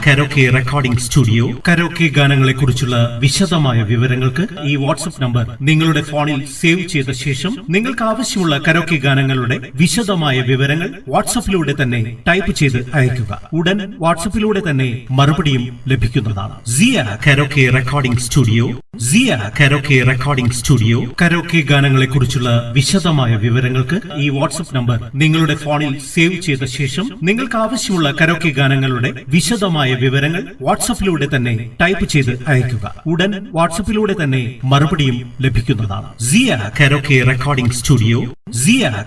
Karaoke recording studio karaoke ഗാനങ്ങളെ കുറിച്ചുള്ള വിശദമായ വിവരങ്ങൾക്ക് ഈ വാട്സ്ആപ്പ് നമ്പർ നിങ്ങളുടെ ഫോണിൽ സേവ് ചെയ്ത ശേഷം നിങ്ങൾക്ക് ആവശ്യമുള്ള കരോക്കെ ഗാനങ്ങളുടെ വിശദമായ വിവരങ്ങൾ വാട്സ്ആപ്പിലൂടെ തന്നെ ടൈപ്പ് ചെയ്ത് അയയ്ക്കുക. ഉടൻ വാട്സ്ആപ്പിലൂടെ തന്നെ മറുപടിയും ലഭിക്കുന്നതാണ്. Karaoke recording studio karaoke recording studio karaoke ഗാനങ്ങളെ കുറിച്ചുള്ള വിശദമായ വിവരങ്ങൾക്ക് ഈ വാട്സ്ആപ്പ് നമ്പർ നിങ്ങളുടെ ഫോണിൽ സേവ് ചെയ്ത ശേഷം നിങ്ങൾക്ക് ആവശ്യമുള്ള കരോക്കെ ഗാനങ്ങളുടെ വിശദമായ വിവരങ്ങൾ വാട്സ്ആപ്പിലൂടെ തന്നെ ടൈപ്പ് ചെയ്ത് അയയ്ക്കുക. ഉടൻ വാട്സ്ആപ്പിലൂടെ തന്നെ മറുപടിയും ലഭിക്കുന്നതാണ്. Karaoke recording studio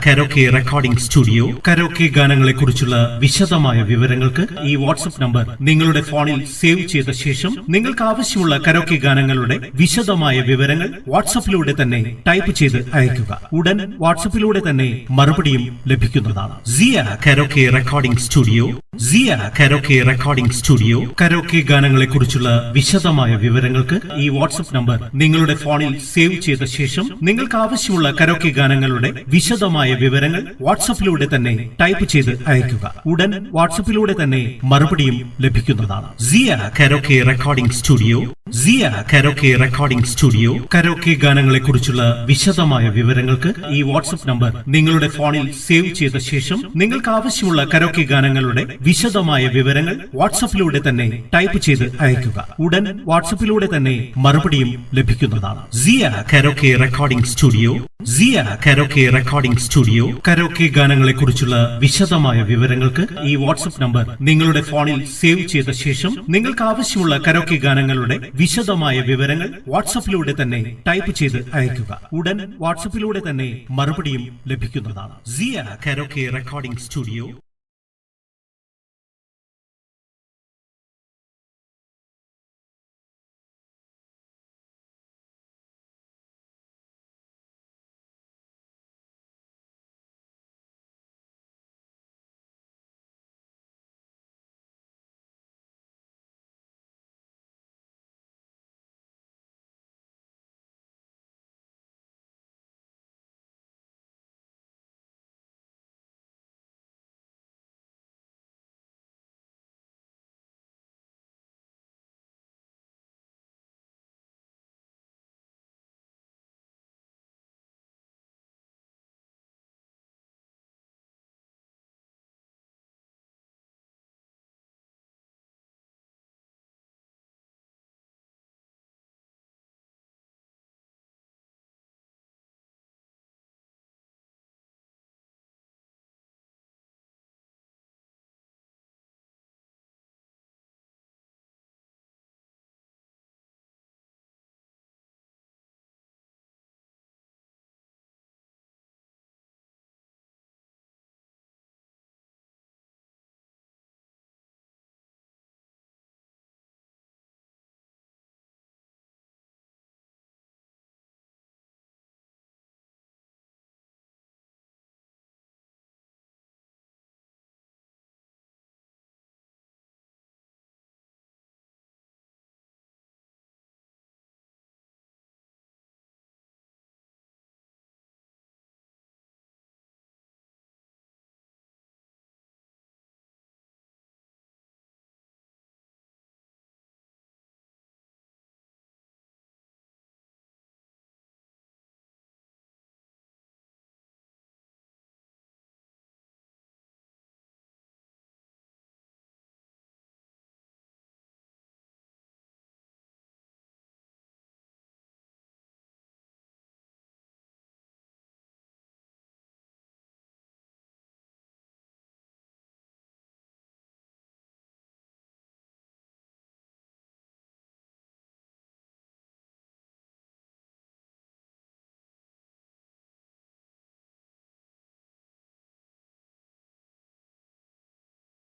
karaoke recording studio karaoke ഗാനങ്ങളെ കുറിച്ചുള്ള വിശദമായ വിവരങ്ങൾക്ക് ഈ വാട്സ്ആപ്പ് നമ്പർ നിങ്ങളുടെ ഫോണിൽ സേവ് ചെയ്ത ശേഷം നിങ്ങൾക്ക് ആവശ്യമുള്ള കരോക്കെ ഗാനങ്ങളുടെ വിശദമായ വിവരങ്ങൾ വാട്സ്ആപ്പിലൂടെ തന്നെ ടൈപ്പ് ചെയ്ത് അയയ്ക്കുക. ഉടൻ വാട്സ്ആപ്പിലൂടെ തന്നെ മറുപടിയും ലഭിക്കുന്നതാണ്. Karaoke recording studio karaoke recording studio karaoke ഗാനങ്ങളെ കുറിച്ചുള്ള വിശദമായ വിവരങ്ങൾക്ക് ഈ വാട്സ്ആപ്പ് നമ്പർ നിങ്ങളുടെ ഫോണിൽ സേവ് ചെയ്ത ശേഷം നിങ്ങൾക്ക് ആവശ്യമുള്ള കരോക്കെ ഗാനങ്ങളുടെ വിശദമായ വിവരങ്ങൾ വാട്സ്ആപ്പിലൂടെ തന്നെ ടൈപ്പ് ചെയ്ത് അയയ്ക്കുക. ഉടൻ വാട്സ്ആപ്പിലൂടെ തന്നെ മറുപടിയും ലഭിക്കുന്നതാണ്. Karaoke recording studio karaoke recording studio karaoke ഗാനങ്ങളെ കുറിച്ചുള്ള വിശദമായ വിവരങ്ങൾക്ക് ഈ വാട്സ്ആപ്പ് നമ്പർ നിങ്ങളുടെ ഫോണിൽ സേവ് ചെയ്ത ശേഷം നിങ്ങൾക്ക് ആവശ്യമുള്ള കരോക്കെ ഗാനങ്ങളുടെ വിശദമായ വിവരങ്ങൾ വാട്സ്ആപ്പിലൂടെ തന്നെ ടൈപ്പ് ചെയ്ത് അയയ്ക്കുക. ഉടൻ വാട്സ്ആപ്പിലൂടെ തന്നെ മറുപടിയും ലഭിക്കുന്നതാണ്. Karaoke recording studio karaoke recording studio karaoke ഗാനങ്ങളെ കുറിച്ചുള്ള വിശദമായ വിവരങ്ങൾക്ക് ഈ വാട്സ്ആപ്പ് നമ്പർ നിങ്ങളുടെ ഫോണിൽ സേവ് ചെയ്ത ശേഷം നിങ്ങൾക്ക് ആവശ്യമുള്ള കരോക്കെ ഗാനങ്ങളുടെ വിശദമായ വിവരങ്ങൾ വാട്സ്ആപ്പിലൂടെ തന്നെ ടൈപ്പ് ചെയ്ത് അയയ്ക്കുക. ഉടൻ വാട്സ്ആപ്പിലൂടെ തന്നെ മറുപടിയും ലഭിക്കുന്നതാണ്. Karaoke recording studio